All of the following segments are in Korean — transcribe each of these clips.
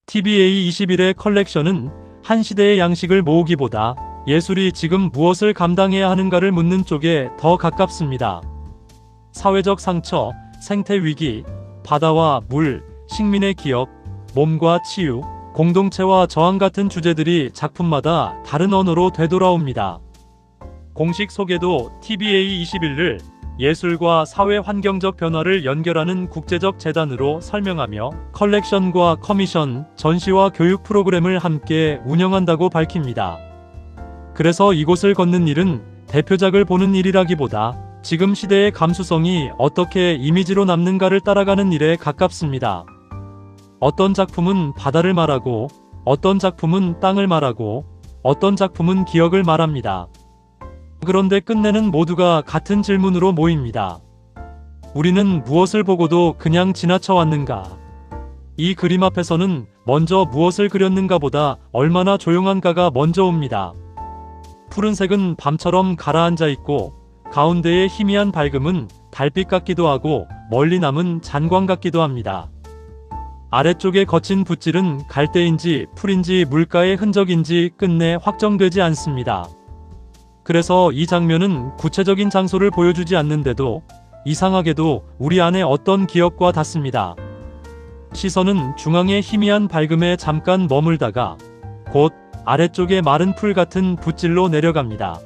TBA21의 컬렉션은 한 시대의 양식을 모으기보다 예술이 지금 무엇을 감당해야 하는가를 묻는 쪽에 더 가깝습니다. 사회적 상처, 생태 위기, 바다와 물, 식민의 기억, 몸과 치유, 공동체와 저항 같은 주제들이 작품마다 다른 언어로 되돌아옵니다. 공식 소개도 TBA21을 예술과 사회 환경적 변화를 연결하는 국제적 재단으로 설명하며 컬렉션과 커미션, 전시와 교육 프로그램을 함께 운영한다고 밝힙니다. 그래서 이곳을 걷는 일은 대표작을 보는 일이라기보다 지금 시대의 감수성이 어떻게 이미지로 남는가를 따라가는 일에 가깝습니다. 어떤 작품은 바다를 말하고, 어떤 작품은 땅을 말하고, 어떤 작품은 기억을 말합니다. 그런데 끝내는 모두가 같은 질문으로 모입니다. 우리는 무엇을 보고도 그냥 지나쳐 왔는가? 이 그림 앞에서는 먼저 무엇을 그렸는가 보다 얼마나 조용한가가 먼저 옵니다. 푸른색은 밤처럼 가라앉아 있고, 가운데의 희미한 밝음은 달빛 같기도 하고 멀리 남은 잔광 같기도 합니다. 아래쪽의 거친 붓질은 갈대인지 풀인지 물가의 흔적인지 끝내 확정되지 않습니다. 그래서 이 장면은 구체적인 장소를 보여주지 않는데도 이상하게도 우리 안에 어떤 기억과 닿습니다. 시선은 중앙의 희미한 밝음에 잠깐 머물다가 곧 아래쪽의 마른 풀 같은 붓질로 내려갑니다.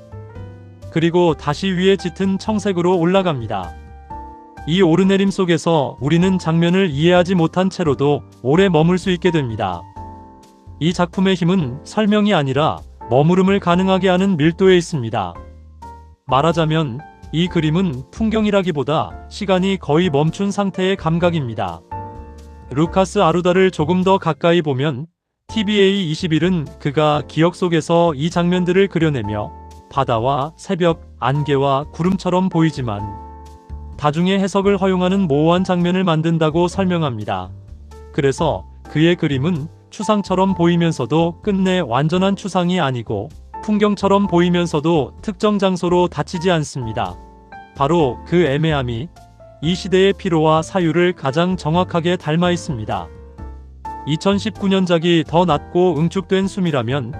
그리고 다시 위에 짙은 청색으로 올라갑니다. 이 오르내림 속에서 우리는 장면을 이해하지 못한 채로도 오래 머물 수 있게 됩니다. 이 작품의 힘은 설명이 아니라 머무름을 가능하게 하는 밀도에 있습니다. 말하자면 이 그림은 풍경이라기보다 시간이 거의 멈춘 상태의 감각입니다. 루카스 아루다를 조금 더 가까이 보면 TBA21은 그가 기억 속에서 이 장면들을 그려내며 바다와 새벽, 안개와 구름처럼 보이지만 다중의 해석을 허용하는 모호한 장면을 만든다고 설명합니다. 그래서 그의 그림은 추상처럼 보이면서도 끝내 완전한 추상이 아니고 풍경처럼 보이면서도 특정 장소로 닫히지 않습니다. 바로 그 애매함이 이 시대의 피로와 사유를 가장 정확하게 닮아 있습니다. 2019년작이 더 낮고 응축된 숨이라면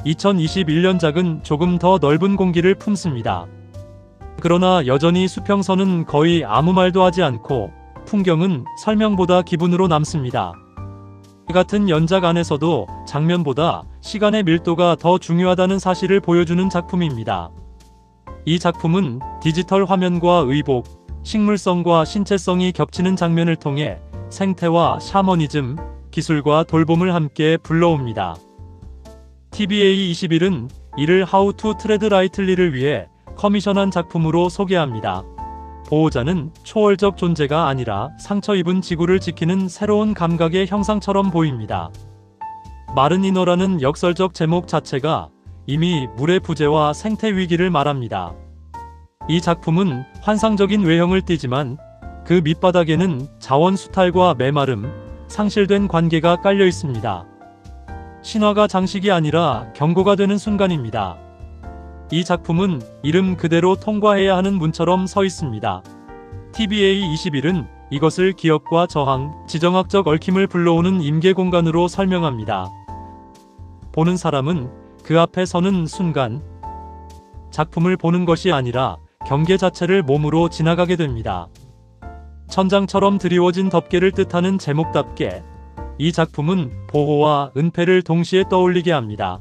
2021년작은 조금 더 넓은 공기를 품습니다. 그러나 여전히 수평선은 거의 아무 말도 하지 않고 풍경은 설명보다 기분으로 남습니다. 같은 연작 안에서도 장면보다 시간의 밀도가 더 중요하다는 사실을 보여주는 작품입니다. 이 작품은 디지털 화면과 의복, 식물성과 신체성이 겹치는 장면을 통해 생태와 샤머니즘, 기술과 돌봄을 함께 불러옵니다. TBA21은 이를 How to Tread Lightly를 위해 커미션한 작품으로 소개합니다. 보호자는 초월적 존재가 아니라 상처 입은 지구를 지키는 새로운 감각의 형상처럼 보입니다. 마른 인어라는 역설적 제목 자체가 이미 물의 부재와 생태 위기를 말합니다. 이 작품은 환상적인 외형을 띠지만 그 밑바닥에는 자원 수탈과 메마름, 상실된 관계가 깔려 있습니다. 신화가 장식이 아니라 경고가 되는 순간입니다. 이 작품은 이름 그대로 통과해야 하는 문처럼 서 있습니다. TBA21은 이것을 기억과 저항, 지정학적 얽힘을 불러오는 임계 공간으로 설명합니다. 보는 사람은 그 앞에 서는 순간 작품을 보는 것이 아니라 경계 자체를 몸으로 지나가게 됩니다. 천장처럼 드리워진 덮개를 뜻하는 제목답게 이 작품은 보호와 은폐를 동시에 떠올리게 합니다.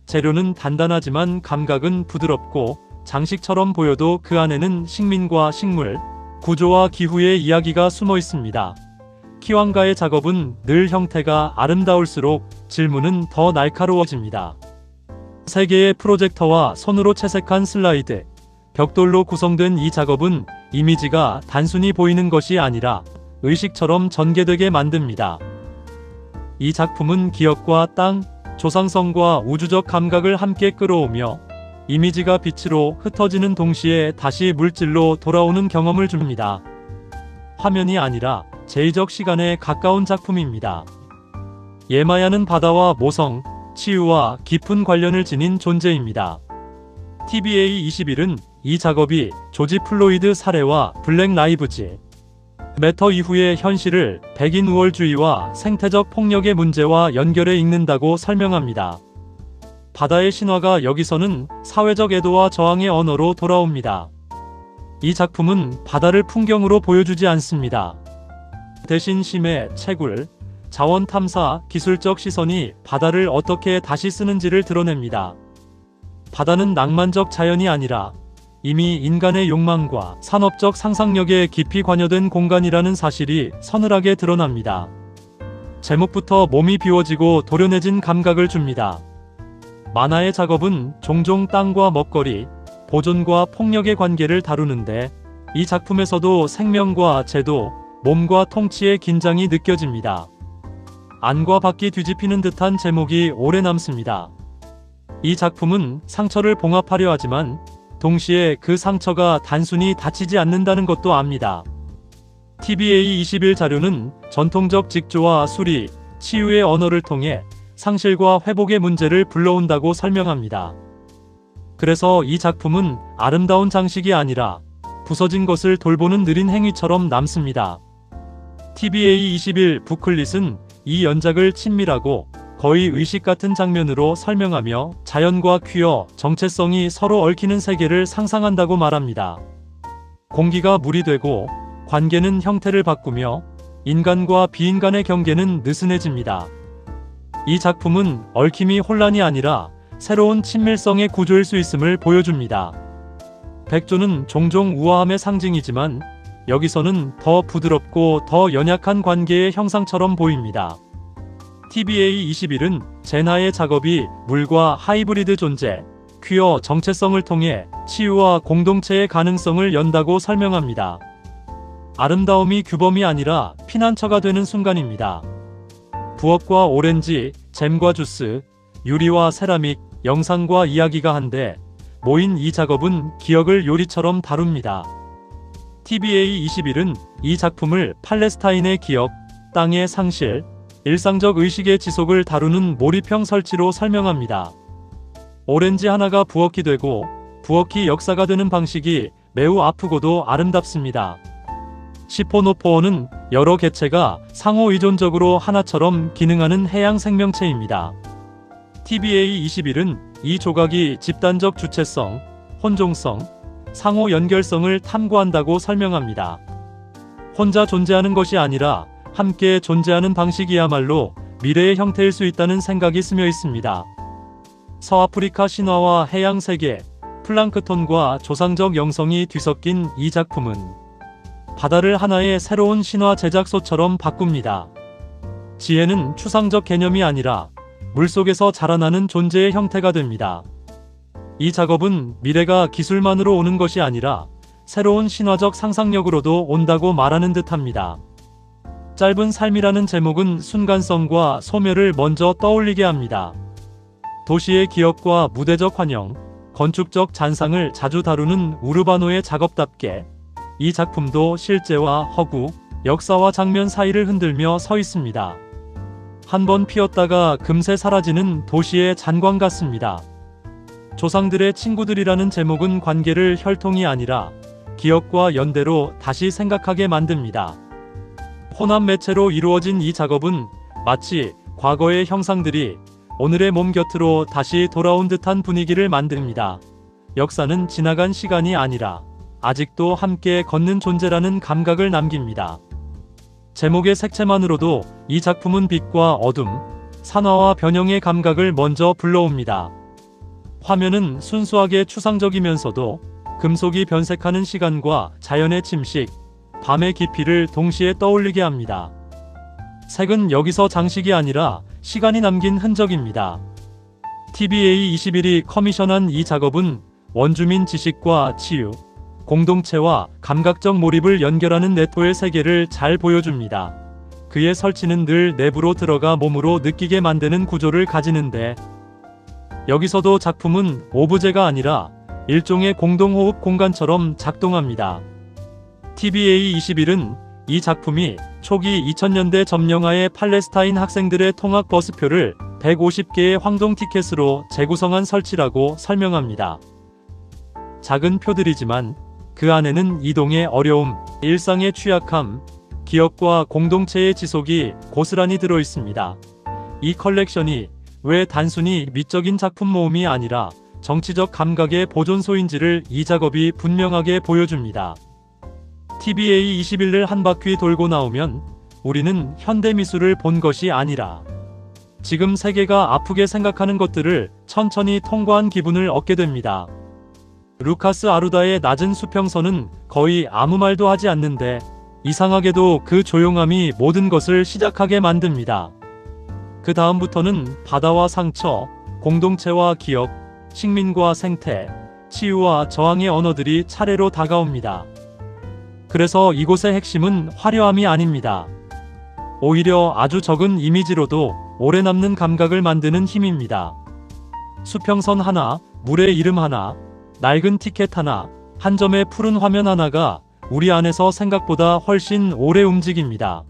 재료는 단단하지만 감각은 부드럽고 장식처럼 보여도 그 안에는 식민과 식물, 구조와 기후의 이야기가 숨어 있습니다. 키왕가의 작업은 늘 형태가 아름다울수록 질문은 더 날카로워집니다. 3개의 프로젝터와 손으로 채색한 슬라이드, 벽돌로 구성된 이 작업은 이미지가 단순히 보이는 것이 아니라 의식처럼 전개되게 만듭니다. 이 작품은 기억과 땅, 조상성과 우주적 감각을 함께 끌어오며 이미지가 빛으로 흩어지는 동시에 다시 물질로 돌아오는 경험을 줍니다. 화면이 아니라 제의적 시간에 가까운 작품입니다. 예마야는 바다와 모성, 치유와 깊은 관련을 지닌 존재입니다. TBA21은 이 작업이 조지 플로이드 살해와 블랙 라이브즈 메터 이후의 현실을 백인 우월주의와 생태적 폭력의 문제와 연결해 읽는다고 설명합니다. 바다의 신화가 여기서는 사회적 애도와 저항의 언어로 돌아옵니다. 이 작품은 바다를 풍경으로 보여주지 않습니다. 대신 심해, 채굴, 자원 탐사, 기술적 시선이 바다를 어떻게 다시 쓰는지를 드러냅니다. 바다는 낭만적 자연이 아니라 이미 인간의 욕망과 산업적 상상력에 깊이 관여된 공간이라는 사실이 서늘하게 드러납니다. 제목부터 몸이 비워지고 도련해진 감각을 줍니다. 만화의 작업은 종종 땅과 먹거리, 보존과 폭력의 관계를 다루는데 이 작품에서도 생명과 제도, 몸과 통치의 긴장이 느껴집니다. 안과 밖이 뒤집히는 듯한 제목이 오래 남습니다. 이 작품은 상처를 봉합하려 하지만 동시에 그 상처가 단순히 다치지 않는다는 것도 압니다. TBA21 자료는 전통적 직조와 수리, 치유의 언어를 통해 상실과 회복의 문제를 불러온다고 설명합니다. 그래서 이 작품은 아름다운 장식이 아니라 부서진 것을 돌보는 느린 행위처럼 남습니다. TBA21 부클릿은 이 연작을 친밀하고 거의 의식 같은 장면으로 설명하며 자연과 퀴어, 정체성이 서로 얽히는 세계를 상상한다고 말합니다. 공기가 물이 되고 관계는 형태를 바꾸며 인간과 비인간의 경계는 느슨해집니다. 이 작품은 얽힘이 혼란이 아니라 새로운 친밀성의 구조일 수 있음을 보여줍니다. 백조는 종종 우아함의 상징이지만 여기서는 더 부드럽고 더 연약한 관계의 형상처럼 보입니다. TBA21은 제나의 작업이 물과 하이브리드 존재, 퀴어 정체성을 통해 치유와 공동체의 가능성을 연다고 설명합니다. 아름다움이 규범이 아니라 피난처가 되는 순간입니다. 부엌과 오렌지, 잼과 주스, 유리와 세라믹, 영상과 이야기가 한데 모인 이 작업은 기억을 요리처럼 다룹니다. TBA21은 이 작품을 팔레스타인의 기억, 땅의 상실, 일상적 의식의 지속을 다루는 몰입형 설치로 설명합니다. 오렌지 하나가 부엌이 되고 부엌이 역사가 되는 방식이 매우 아프고도 아름답습니다. 시포노포어는 여러 개체가 상호 의존적으로 하나처럼 기능하는 해양 생명체입니다. TBA21은 이 조각이 집단적 주체성, 혼종성, 상호 연결성을 탐구한다고 설명합니다. 혼자 존재하는 것이 아니라 함께 존재하는 방식이야말로 미래의 형태일 수 있다는 생각이 스며 있습니다. 서아프리카 신화와 해양 세계, 플랑크톤과 조상적 영성이 뒤섞인 이 작품은 바다를 하나의 새로운 신화 제작소처럼 바꿉니다. 지혜는 추상적 개념이 아니라 물속에서 자라나는 존재의 형태가 됩니다. 이 작업은 미래가 기술만으로 오는 것이 아니라 새로운 신화적 상상력으로도 온다고 말하는 듯합니다. 짧은 삶이라는 제목은 순간성과 소멸을 먼저 떠올리게 합니다. 도시의 기억과 무대적 환영, 건축적 잔상을 자주 다루는 우르바노의 작업답게 이 작품도 실제와 허구, 역사와 장면 사이를 흔들며 서 있습니다. 한 번 피었다가 금세 사라지는 도시의 잔광 같습니다. 조상들의 친구들이라는 제목은 관계를 혈통이 아니라 기억과 연대로 다시 생각하게 만듭니다. 혼합 매체로 이루어진 이 작업은 마치 과거의 형상들이 오늘의 몸 곁으로 다시 돌아온 듯한 분위기를 만듭니다. 역사는 지나간 시간이 아니라 아직도 함께 걷는 존재라는 감각을 남깁니다. 제목의 색채만으로도 이 작품은 빛과 어둠, 산화와 변형의 감각을 먼저 불러옵니다. 화면은 순수하게 추상적이면서도 금속이 변색하는 시간과 자연의 침식, 밤의 깊이를 동시에 떠올리게 합니다. 색은 여기서 장식이 아니라 시간이 남긴 흔적입니다. TBA21이 커미션한 이 작업은 원주민 지식과 치유, 공동체와 감각적 몰입을 연결하는 네토의 세계를 잘 보여줍니다. 그의 설치는 늘 내부로 들어가 몸으로 느끼게 만드는 구조를 가지는데 여기서도 작품은 오브제가 아니라 일종의 공동호흡 공간처럼 작동합니다. TBA21은 이 작품이 초기 2000년대 점령하에 팔레스타인 학생들의 통학 버스표를 150개의 황동 티켓으로 재구성한 설치라고 설명합니다. 작은 표들이지만 그 안에는 이동의 어려움, 일상의 취약함, 기업과 공동체의 지속이 고스란히 들어 있습니다. 이 컬렉션이 왜 단순히 미적인 작품 모음이 아니라 정치적 감각의 보존소인지를 이 작업이 분명하게 보여줍니다. TBA 21을 한 바퀴 돌고 나오면 우리는 현대미술을 본 것이 아니라 지금 세계가 아프게 생각하는 것들을 천천히 통과한 기분을 얻게 됩니다. 루카스 아루다의 낮은 수평선은 거의 아무 말도 하지 않는데 이상하게도 그 조용함이 모든 것을 시작하게 만듭니다. 그 다음부터는 바다와 상처, 공동체와 기업, 식민과 생태, 치유와 저항의 언어들이 차례로 다가옵니다. 그래서 이곳의 핵심은 화려함이 아닙니다. 오히려 아주 적은 이미지로도 오래 남는 감각을 만드는 힘입니다. 수평선 하나, 물의 이름 하나, 낡은 티켓 하나, 한 점의 푸른 화면 하나가 우리 안에서 생각보다 훨씬 오래 움직입니다.